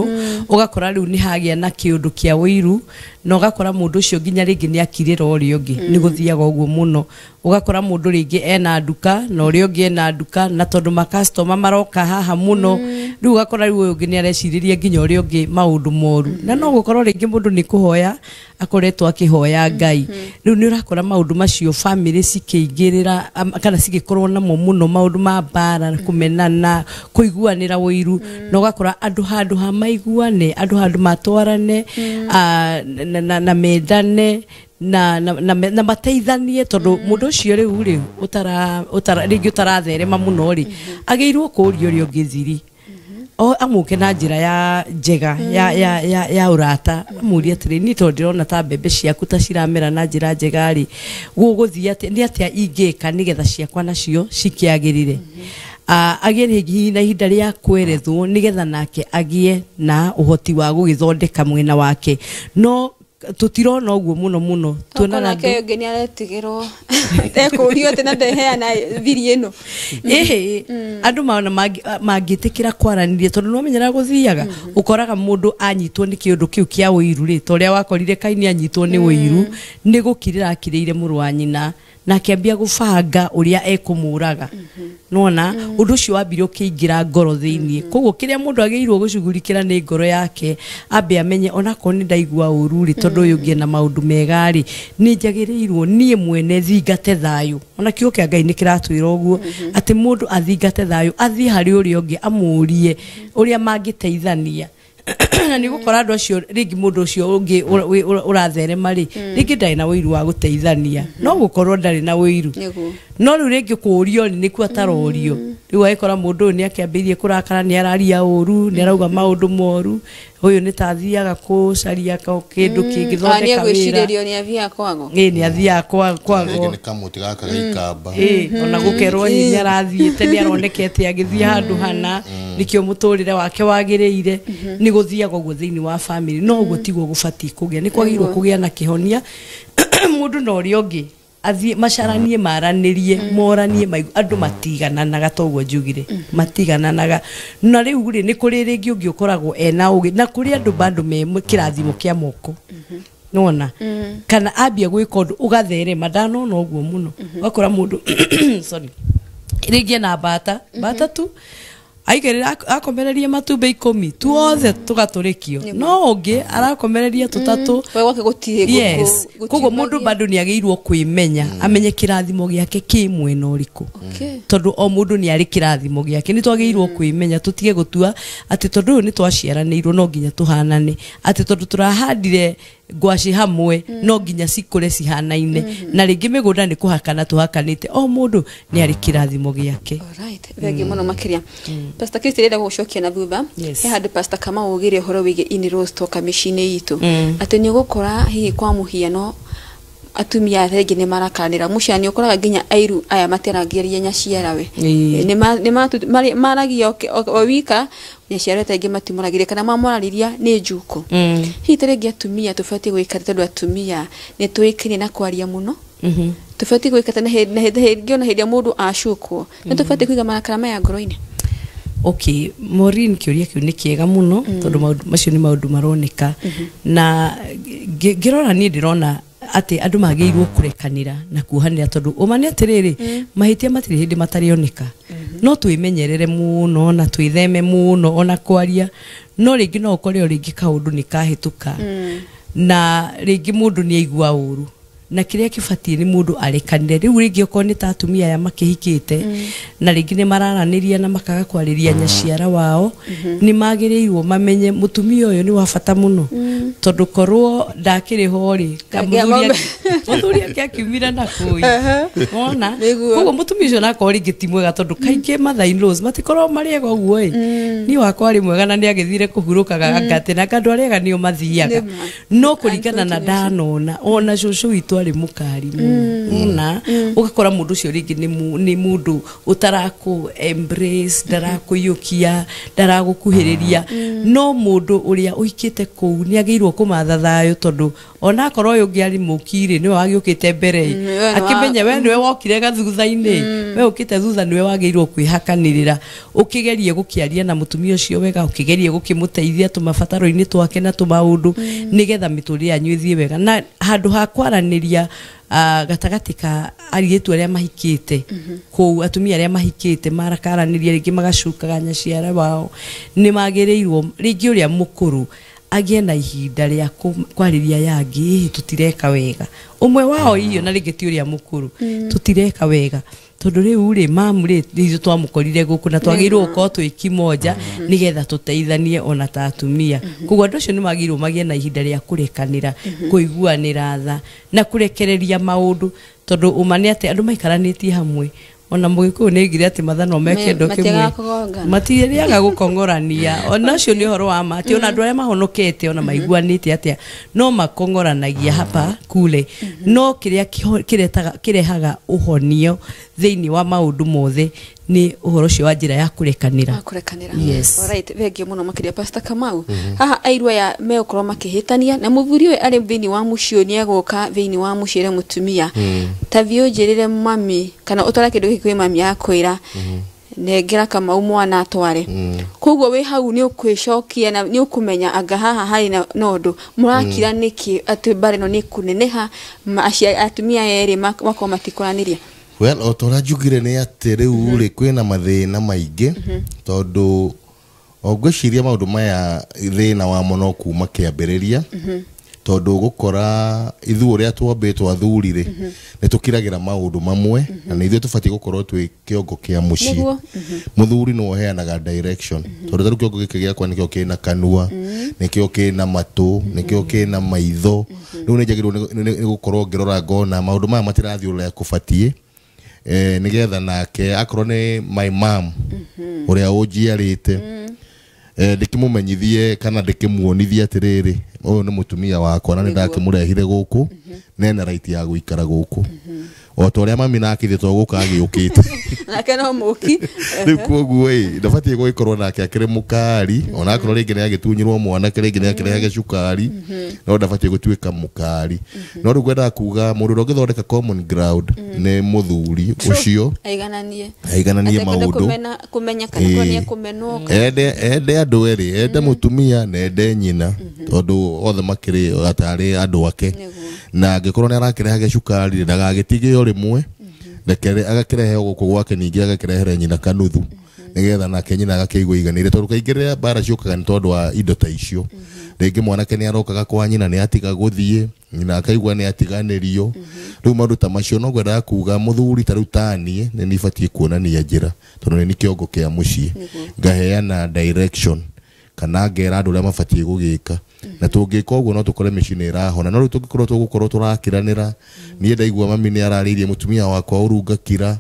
ugakora riu ni hagia na kiundu kia wiru no gakora mundu ucio nginya ringi ni akirira uri ungi ni guthiaga uguo muno ugakora mundu ringi ena nduka no uri ungi ena nduka na tondu ma customer maroka haha muno riu ugakora riu ungi ni areciriria nginya uri ungi maundu moru na no gukorwo ringi mundu ni kuhoya akoretwo akihoya Ngai riu ni urakora maundu macio family cikiingirira kana cigikorwo namo muno maundu ma bara kumenana kuiguanira wiru no gakora andu handu ha maiguane andu handu matwarane na medane na mateithanie tondu mundu ucio riu ri ringi utaratherema muno ri ageirwo kurio uri ungithiri amuke na njira ya njega ya urata amurie atiri ni tondu ndirona ta mbembe ciaku ta ciramera na njira njega ri guguthia ni atia ingika nigetha ciakwa nacio cikiagirire agie hihi na ihinda ria kwerethwo nigetha nake agie na uhoti wa gugithondeka mwena wake no tutirona uguo muno tuonana nake ngeni aretigirwo tekurio tena ndeheana thiri ino andu maona mangitikira kwaranirie tondu no menyera guthiaga ukoraga mundu anyitwo ni kiundu kiu kia wiru ri toria wakorire kaini anyitwo ni wiru ni gukirira akirire muru wa nyina na kiambia gubanga uria ekumuraga nona undu cio wambire ukiingira ngoro thiini koguo kiria mundu ageirwo gucugurikira ni ngoro yake ambe amenye ona ko ni ndaigua ururi tondu uyu ngie na maundu mega ri ni njagirirwo nie mwene thingate thayu ona kiugo kia Ngai ni kiratwira uguo ati mundu athingate thayu athi hari uri ungi amurie uria mangiteithania na ni gukora andu acio ringi mundu ucio ungi uratherema ri ringi ndai na wiru wa guteithania no gukorwo ndari na wiru no riu ringi kurio ni ku atarorio riu aikora mundu ni akiambirie kurakara ni araria uru ni arauga maundu moru uyu ni tathiaga kucaria kindu kingithondeka wira ni athia kwago ni athia kwago ni kamuti gaka gaikamba ona gukerwo ni arathiite ni aronekete agithia handu hana nikio muturire wake wagiriire ni guthiaga uguo thiini wa family no gutigwo gubati kugia ni kwagirwo kugia na kihonia mundu no ri ungi athie macaranie maranirie moranie maigu andu matigananaga toguo njugire matigananaga na riu ri ni kuri ringi ungi ukoragwo ena ugi na kuri andu bandu me kirathimo kia moko nona kana ambia gwika undu ugatherema ndanona uguo muno wakora mundu sorry ringi na bata tu aigerera akomereria matumbe 10 tuothe tugaturikio no ungi arakomereria tutatu wake gutire yes kogo mundu bado ni ageirwo kwimenya amenye kirathimo giake ki mwena uriku tondu o mundu ni ari kirathimo giake ni twageirwo kwimenya tutige gutua ati tondu ni twaciaranirwo no nginya tuhanane ati tondu turahandire ngwaci hamwe no nginya cikure cihanaine na ringi migunda ni kuhakana tuhakanite o mundu ni ari kirathimo giake alright thegi muno makiria Pastor Christy reda gucokia na thutha he handi Pastor kama ugire horo wige ini rose toka mishine itu ati ni gukora hihi kwa muhiano atumia rege ne marakanira mushani ukoraga ginya airu aya materagiria nyaciarawe ne maragia wika nyaciara tege matimuragiria kana mamorariria ni njuko hitarege atumia tufati gwikara tondu atumia ni tuikini na kwaria muno tufati gwikata na hedi na hedi mundu ashukwo na tufati kuiga marakara ya ngoro-ini okay Maureen kiuria kiu ni kiega muno tondu macio ni maundu maroneka na ngirora ni ndirona ati andu magiirwo kurekanira na kuhanira tondu umani atiriri mahitia matiri hindi matarioneka no twimenyerere muno na twitheme muno ona kwaria no ringi no ukore ringi kaundu ni kahituka na ringi mundu ni aigua uru na kiria kibati ni mundu arekanire riu ringi okoni ta atumia ya makihikite na ringi ni mararaniria na makaga kwariria nyaciara wao ni magirirwo mamenye mutumia uyu ni wa bata muno tondu korwo ndakiri hori kamuthuria ke akiumira na kui ona koguo mutumia ucio nako ringi ti mwega tondu kaingi mother-in-laws matikorwo mari ega uguo ni wakwa ri mwega na ni agithire kuhurukaga ngate na kandu ari ega nio mathiaga no kuringana na ndanona ona cucu witu ari mukari ona ugakora mundu ucio ringi ni mundu utaraku embrace ndarakuyukia ndaragukuhiriria no mundu uria uikite kuu ni agirwo kumatha thayo tondu ona korwo uyu ngiari mukire niwe wagiukite mbere akimenya we niwe wokire gathutha-ini we ukite thutha niwe wagirwo kwihakanirira ukigerie gukiaria na mutumia ucio wega ukigerie gukimuteithia tumabataro-ini twake na tumaundu nigetha miturire yanyu ithie wega na handu ha kwaraniria gatagati ka aritu aria mahikite kou atumia aria mahikite marakaraniria ringi magacukaga nyaciara wao ni magirirwo ringi uria mukuru agie na ihinda ria kwariria yangi tutireka wega umwe wao iyo na ringi ti uria mukuru tutireka wega tondu riu ri mamu ri ithu twamukorire guku na twagirwo ko twiki moja nigetha tuteithanie ona ta atumia koguo andu acio ni magirwo magie na ihinda ria kurekanira kuiguanira tha na kurekereria maundu tondu umane ati andu maikaranitie hamwe ona mugikuyu ni ngire ati mathano meke ndo kimwe matiriaga gukongorania ona cio ni horo wa mati ona andu aria mahonokete ona maiguanite atia no makongoranagia hapa kule no kiria kirehaga uhonio thiini wa maundu mothe ni uhoro cio wa njira ya kurekanira yes alright vegi muno makiria Pastor Kamau haha airwa ya meokorwo makihitania na muthuri we ari thiini wa mucio ni agoka thiini wa mucire mutumia tavio njirire mami kana utara kindu gikwi mami yakwira negera Kamau mwana atware koguo we hau ni ukwicokia na ni ukumenya anga haha hari na nondu murakira niki ati bare no ni kuneneha atumia eri mako matikoraniria well otora jugire ni ati riu ri kwina mathina maingi tondu ogwiciria maundu maya thina wa mono kuma kiambiriria tondu gukora ithu uria twambitwo athurire ni tukiragira maundu mamwe na ithu tufati gukorwo twi kiongo kia mucii muthuri no heanaga direction tondu taru kiongo giki giakwa nikio kina kanua nikio kina matu nikio kina maitho riu ni njagirwo ni gukorwo ngirora ngona maundu maya matirathi uria kubatie nigetha nake akorwo ni my mom uria ujiarite ndikimumenyithie kana ndikimuonithia atiriri uyu ni mutumia wakwa na ndakimurehire guku nena right ya guikara guku otoria mami nake thitwo guka agiukite nake no muki koguo ndabatie guikorwo nake akire mukari ona akorwo ringi ni agitunyirwo mwana ringi ni akirehage cukari no ndabatie gutuika mukari no riu gwenda kuga mundu ndongithondeka common ground ni muthuri ucio aigananie maundu kumenya kana ni kumenwo ende andu eri ende mutumia na ende nyina tondu othe makiri atari andu ake na angikorwo ni arakirehage cukari ndagagitige rimwe ndekere agakirehe guku gwake ningi agakirehere nyina kanuthu nigetha nake nyina agakeigwa iganire tondu kaingirira bara ciukaga ni tondu wa indo ta icio ringi mwanake ni arokaga kwa nyina ni atiga guthie nyina akaigwa ni atiganirio riu maundu ta macio no gwenda kuga muthuri ta riu tanie ni nibatie kuonania njira tondu ni kiongo kia mucii ngaheana direction kana ngera andu aria mabatie gugika na tungika uguo no tukore machine irahona no riu tungikorwo tugukorwo turakiranira nie ndaigua mami ni araririe mutumia wakwa urungakira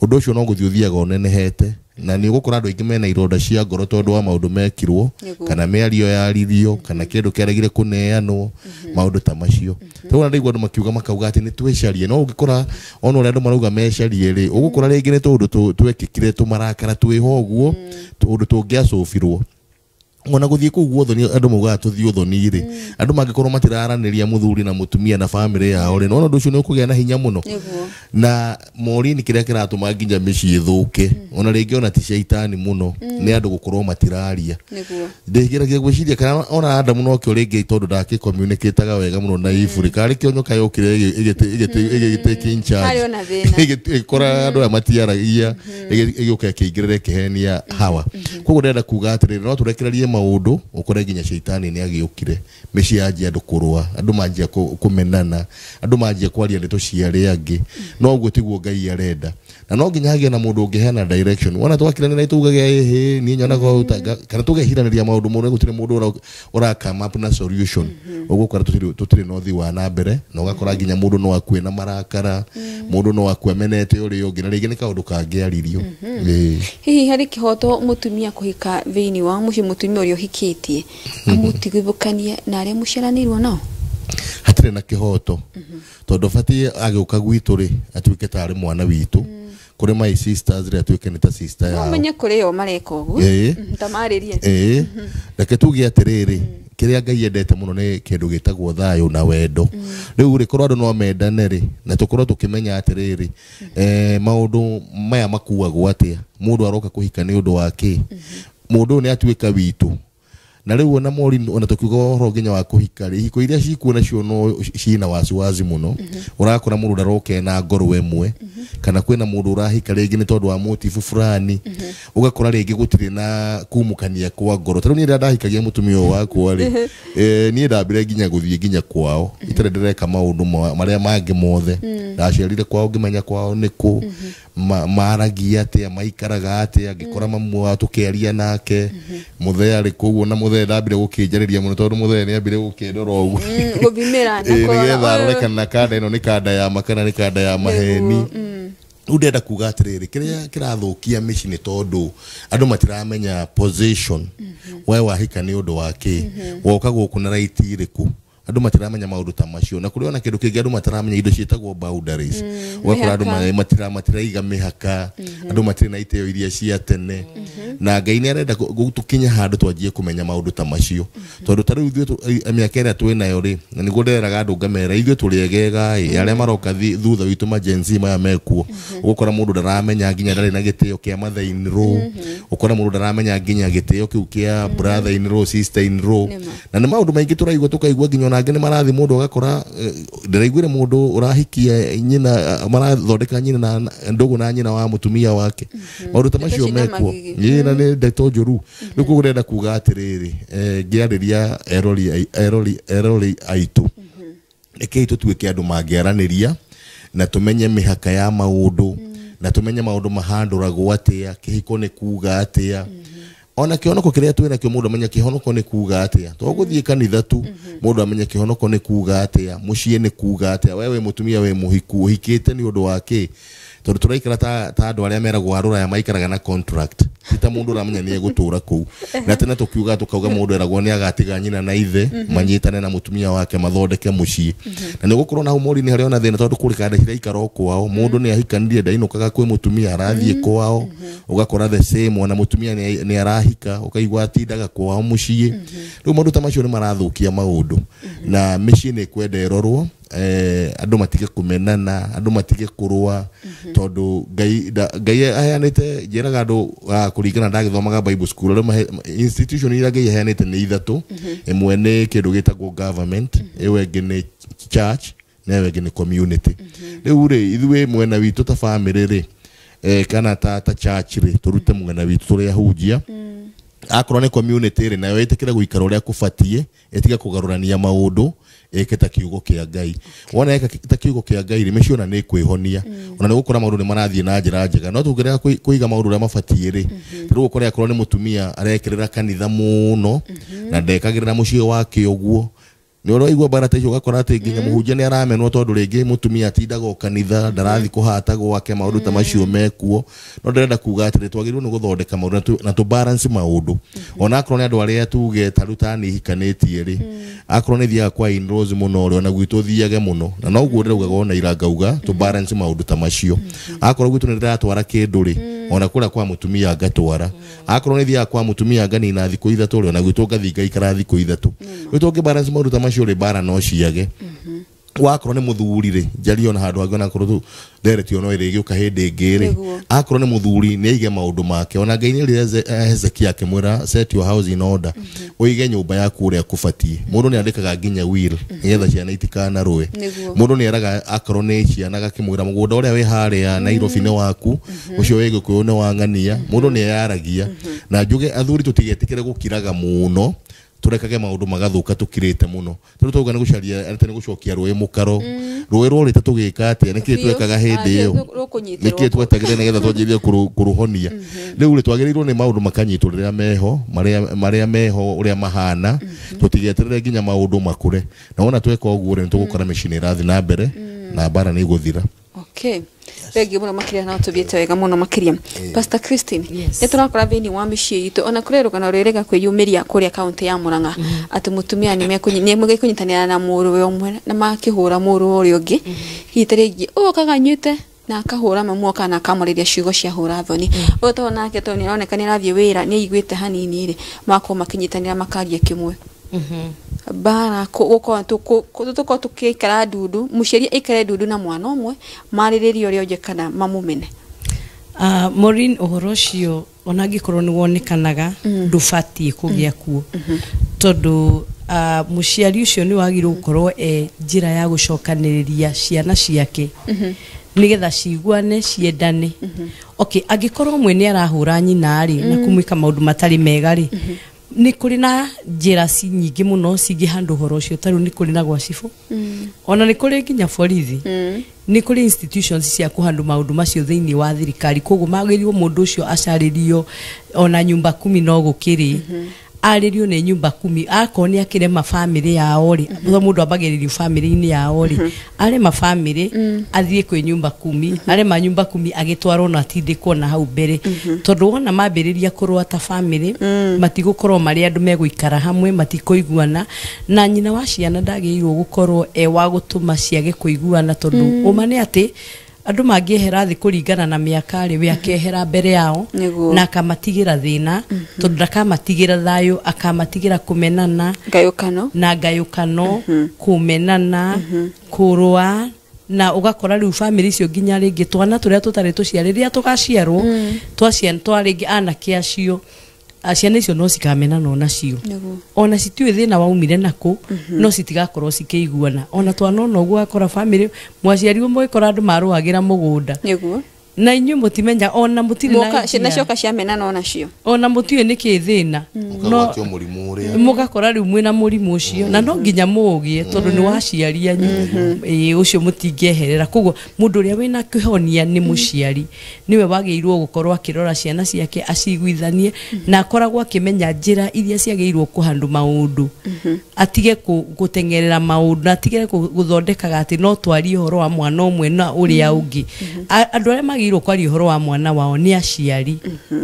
undu ucio no guthii uthiaga onenehete na ni gukora andu aingi mena ironda cia ngoro tondu wa maundu mekirwo kana miario yaririo kana kindu kiaregire kuneanwo maundu ta macio tugona ndaigua andu makiuga makauga ati ni twecarie no ungikora ona uria andu marauga mecarie ri ugukora ringi ni tondu twekikire tumarakara twiho uguo undu tungiacufirwo ona guthie ku guotho ni andu muga tuthie uthoni ri andu mangikorwo matiraraniria muthuri na mutumia na family yao ri no ndu ucio ni ukugia na hinya muno na morini kiria kiratuma nginya micii thuke ona ringi ona ti shaitani muno ni andu gukorwo matiraria ndikiragia gwiciria kana ona Adamu no kio ringi tondu ndaki communicateaga wega muno na Eve kari kionyoka yokire igite charge igikora andu amatiaragia igioka kiingirire kihenia hawa koguo ndenda kuga atiri no turekererie maundu ukore ginya sheitani ni agiukire mici yanjia andu kurwa andu manjia kumenana andu manjia kwaria ndeto ciare angi no guo tiguo Ngai arenda na no ginya hagia na mundu ungiheana direction wona twakirana na itugage ni nyona go kana tugehiraniria maundu muno gutire mundu ura come up na solution uguo kwara tutire no thi wa na mbere na ugakora ginya mundu no akue na marakara mundu no akue menete uri ungi na ringi ni kaundu kangiaririo hihi hari kihoto mutumia kuhika thiini wa muci mutumia urio hikitie amutigithukanie na aria muceranirwo nao hatire na kihoto tondu bati agiuka gwitu ri atuike tari mwana witu kuri my sisters ri atuike ni ta sister yao menye kuri yo mareka uguo tamaririe reke tugie atiriri kiria Ngai endete muno ni kindu gitagwo thayo na wendo riu ri korwo andu no mendane ri na tukorwo tukimenya atiriri maundu maya makuagwo atia mundu aroka kuhika ni undu wake mundu ni atuika witu na riu ona mori ona tukiuga horo ginya wa kuhika ri hiko iria cikuona cio no cina wasiwazi muno urakora mundu ndaroke na ngoro emwe kana kwina mundu urahika ringi ni tondu wa motive fulani ugakora ringi gutire na kumukania kwa ngoro tari ni ndahikagia mutumia wakwa ri ni ndambire ginya guthie ginya kwao itare ndireka maundu maria mangi mothe ndaciarire kwao ngimenya kwao niku maragia atia maikaraga atia ngikora mamu wa tukiaria nake muthea ri kuguo na muthea ndambire gukinjariria muno tondu muthea ni ambire gukindora uguo guthimira na kwa nigetha roreka na kada ino ni kada ya makana ni kada ya maheni udenda kuga atiriri kiria kirathukia mici ni tondu andu matiramenya position we wahika ni undu wake woka guku na right iriku andu matiramenya maundu ta macio na kuri ona kindu kingi andu matiramenya indo cietagwo boundaries ugakora andu matiraiga mihaka andu matire na iteo iria cia tene na Ngai ni arenda gutukinya handu twanjie kumenya maundu ta macio tondu tari ithuĩ miaka ĩrĩa twĩnayo ri na niguo nderaga andu ngamera ithuĩ tũrĩegega aria maroka thutha witũ majenzi maya mekuo ugakora mundu ndaramenya nginya ndari na gĩtĩo kĩa mother in law ukora mundu ndaramenya nginya gĩtĩo kiu kĩa brother in law sister in law na nĩ maundu maingĩ tũraigua tukaigua nginya na ngene marathi mundu ugakora ndiraiguire mundu urahikia nyina marathondeka nyina na ndugu na nyina wa mutumia wake maundu ta macio mekuo na ni ndeto njuru nikuo urenda kuga atiriri ngiariria erori aitu eke tutuike andu mangiaraniria na tumenye mihaka ya maundu na tumenye maundu mahanduragwo atia kihiko ni kuga atia ona kihonoko kiria twina kio mundu amenya kihonoko ni kuga atia to guthie kanitha tu mundu amenya kihonoko ni kuga atia mucie ni kuga atia wewe mutumia we muhiku uhikite ni undu wake tondu turaikara ta andu aria meragwo arura ya maikaraga na contract ita mundu uramenya ni egutura kuu na tena tukiuga tukauga mundu eragwo ni agatiga nyina na ithe manyitane na mutumia wake mathondeke mucie na ni gukorwo na humori ni hari ona thina tondu kuri kada ciraikara kwao mundu ni ahikanirie ndainukaga kwi mutumia arathie kwao ugakora the same ona mutumia ni arahika ukaigwa atindaga kwao mucie riu maundu ta macio ni marathukia maundu na micie ni kwenda erorwo andu matige kumenana andu matige kurwa tondu Ngai aheanite njiraga andu kuringana ndagithomaga Bible school institution ira Ngai aheanite ni ithatu imwe ni kindu gitagwo government ewe ngi ni church na ewe ngi ni community riu ri ithuĩ mwena witu ta family ri kana ta church ri turute mwena witu turi ahunjia akorwo ni community ri nayo itikira guikara uria kubatie etiga kugarurania maundu eketa kiugo kia Ngai wona eketa kiugo kia Ngai rimeciona ni kwihonia ona ni gukora maundu ni marathie na njira njega no tugerera kuiga maundu ria mabatie ri riu gukora akorwo ni mutumia arekerera kanitha muno na ndekagirira mucie wake uguo ni uraigua barata icio gakora ati nginya muhunjia ni aramenwo tondu ringi mutumia atindaga kanitha ndarathi kuhata gwake maundu ta macio mekuo no ndirenda kuga ati twagirwo ni guthondeka maundu na tu balance maundu ona akorwo ni andu aria tuge taruta ni hikanitie ri akorwo ni thia kwa in-laws muno ri ona gwitu thiage muno na no guo ndiraugaga ona irangauga tu balance maundu ta macio akorwo gwitu ni ndiratwara kindu ri ona kura kwa mutumia ngatwara akorwo ni thia kwa mutumia ngani na thiku ithatu ri ona gwitu ngathi ngaikara thiku ithatu gwitu ngi balance maundu ta macio ri bara no ciage wakorwo ni muthuri ri njari ona handu hangĩ ona korwo ndereti ono ĩrĩ gĩũka hĩndĩ ĩngĩ ri akorwo ni muthuri nĩ aige maũndũ make ona Ngai nĩ rĩrĩa Hezekia akĩmwĩra set your house in order ũige nyũmba yaku ũrĩa kũbatie mũndũ nĩ andĩkaga nginya will nĩgetha ciana itikana rũe mũndũ nĩ eraga akorwo nĩ ciana agakĩmwĩra mũgũnda ũrĩa wĩ harĩa Nairobi nĩ waku ũcio wĩ Gĩkũyũ nĩ wa ng'ania mũndũ nĩ eyaragia na njuge athuri tũtigetĩkĩre gũkiraga mũno turekage maundu magathuka tukirite muno turutuga ni gucaria ate ni gucokia rũĩ mũkaro rũĩ rũrĩte tugika atia niki twekaga hindi iyo niki twetagire nigetha twanjithie kuruhonia riu twagĩrĩirwo ni maundu makanyitwo rĩrĩa meho maria meho uria mahana tutigeterere nginya maundu makure na wona tweka ũguo rĩ tugukora machine irathi na mbere na bara ni guthira. Okay. Regi muno makiria na tubiete wega muno makiria. Pastor Christine, turakora thini wa mĩciĩ itu ona kũrĩ rũgano rwĩrĩga kwĩyumĩria kũrĩa kaunti ya Murang'a atĩ mũtumia nĩ mũgĩkũnyitanĩra na mũrũwe ũmwe na makĩhũra mũrũ ũrĩa ũngĩ hitarĩgi kaganyite na akahũra mamu kana akamũrĩria ciugo cia hũra thoni ũtona nake to nĩ aroneka nĩ arathiĩ wĩra nĩ aiguĩte hanini rĩ mako makinyitanĩra makaria kĩmwe bara tuko tukikara ndudu muciari ikare ndudu na mwana umwe mariririo rio je kana mamumene Maureen ohorocio onagikorwo ni wonekanaga ndubati kugia kuo tondu muciari ucio ni wagirwo gukorwo njira ya gucokaniriria ciana ciake nigetha ciguane ciendane okay agikorwo mwe ni arahura nyina ri na kumwika maundu matari mega ri ni kuri na njira nyingi muno cingĩhandũ horo ũcio taru ni kuri na gwacibu ona ni kuri nginya borithi ni kuri institutions cia kuhandũ maundu macio thĩinĩ wa thirikari koguo magĩrĩirwo mũndũ ũcio acaririo ona nyumba 10 no gũkĩrĩ aririo ni nyumba 10 akoni akirema family yao ri mundu ambagiririo family-ini yao ri arema family athie kwe nyumba 10 arema nyumba 10 agitwarwo na tindikwo na hau mbere tondu wona mambiriria kurwa ta family matigukorwo mari andu meguikara hamwe matikoiguana na nyina wa ciana ndagĩrĩirwo gukorwo wa gutuma ciage kuiguana tondu umane ati andu mangĩehera thĩ kũringana na mĩaka rĩ we akehera mbere yao na akamatigira thina tondu ndakamatigira thayo akamatigira kumenana ngayukano kumenana kurwa na ugakora riu family icio nginya ringi twana turia tutari tuciariria tugaciarwo twacian twaringi anake acio ciana icio no cikamenana ona cio ona citiwe thina waumire nako no citigakorwo cikĩiguana ona twana no guo akora family mwaciari umwe ikora andu maruagira mugunda na inyu mutimenya ona mutiri na ciana cioka ciamenana ona cio ona mutiwe niki thina no murimu uria mugakora riu mwina murimu ucio na no nginya mugie tondu ni waciaria nyu ucio mutingieherera koguo mundu uria wina kihonia ni muciari niwe wagĩirwo gukorwo akirora ciana ciake aciguithanie na akoragwo akimenya njira iria ciagĩirwo kuhandu maundu atige gutengerera maundu atige guthondekaga ati no twari horo wa mwana umwe na uria ungi andu aria magĩirwo kwari horo wa mwana wao ni aciari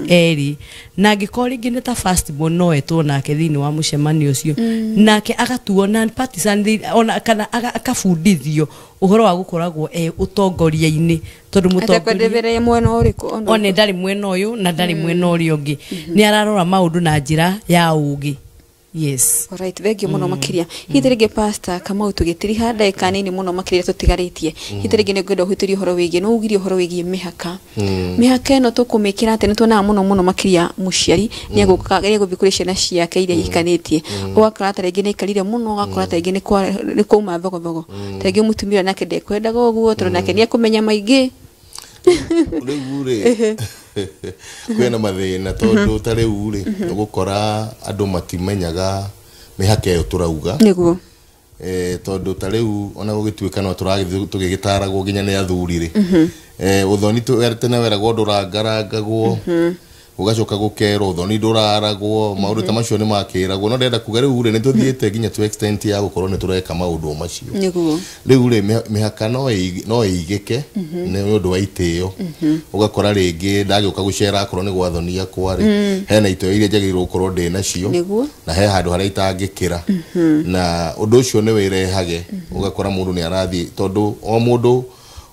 eri na ngĩkorwo ringi ni ta first born no etwo nake thĩinĩ wa mũcemanio ũcio nake agatuona partisan ona kana akabundithio uhoro wa gukoragwo utongoria-ini tondu mutongoria mwena uriku one ndari mwena uyu na ndari mwena uri ungi ni ararora maundu na njira ya ugi. Yes. Alright, vegi muno makiria. Hithirige pastor kama utugitiri hada ekanini muno makiria tutigaritie. Hithirige ne gwenda hutiri horo wigi no ugiri horo wigi mihaka. Mihaka eno tukumikira ate nitona muno makiria muciari ni gukageria gubikurisha na ciake iria ikanitie. Ugakora ate rege ne ikarire muno ugakora ate rege ne kuma thogo. Rege mutumira nake ndekwenda goguo tondu nake ni akumenya maigi. Ure kwena mathina tondu tare ure gukora andu matimenyaga mihaka yo turauga niguo tondu tare ona gugituika no turagithie tugigitaragwo nginya ni athurire uthoni tu tene weragwo ndurangarangagwo ugacoka gukero uthoni nduraragwo maundu ta macio ni makiragwo no ndenda kuga riu ure ni tuthiete nginya to extent ya gukorwo ni tureka maundu macio niguo riu ure mihaka no igike ni undu wa itio ugakora ringi ndagiuka gucera akorwo ni gwathonia kwari hena itio iria njagirwo gukorwo ndi nacio na he handu haria itangikira na undu ucio ni wirehage ugakora mundu ni arathi tondu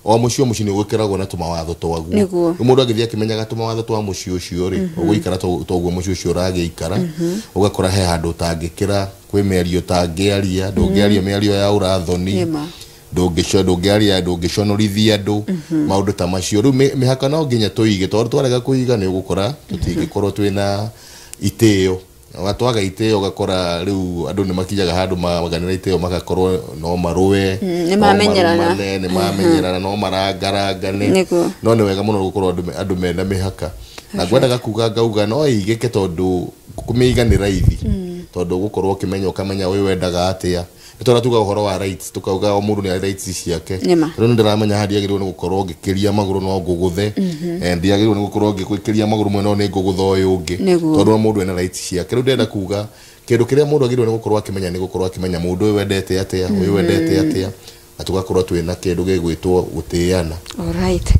o mucio mucini gwikiragwo na tumawatho twaguo mundu agithia akimenyaga tumawatho twa mucio ucio ri uguikara toguo mucio ucio uragiikara ugakora he handu tangikira kwi merio tangiaria ndungiaria merio ya urathoni ndũngĩaria ndũngĩconorithia andũ maũndũ ta macio rĩu mĩhaka no nginya tũige tondũ twarega kũiga nĩ ũgũkora tũtingĩkorwo twĩna itĩo watwaga itĩo gakora rĩu andũ nĩ makinyaga handũ maganĩra itĩo magakorwo no marũe nĩ mamenyerana no marangarangane no nĩ wega mũno gũkorwo andũ mena mĩhaka na ngwendaga kuga ngauga no igĩke tondũ kũmĩiga nĩ raithi tondũ gũkorwo ũkĩmenya ũkamenya ũyũ wendaga atĩa tondũ tuga ũhoro wa rights tukauga o mũndũ nĩ rights ciake rĩu ndĩramenya hadi agĩrĩirwo nĩ gũkorwo ngĩkĩria magũrũ no ngũgũthe ndiagĩrĩirwo nĩ gũkorwo ngĩkĩria magũrũ mwena nĩ ngũgũtha ũyũ ũngĩ tondũ mũndũ ena rights ciake rĩu ndĩrenda kuga kĩndũ kĩrĩa mũndũ agĩrĩirwo nĩ gũkorwo akĩmenya nĩ gũkorwo akĩmenya mũndũ ũyũ wendete atĩa ũyũ wendete atĩa na tugakorwo twĩna kĩndũ gĩgwĩtwo gũtĩana. Alright.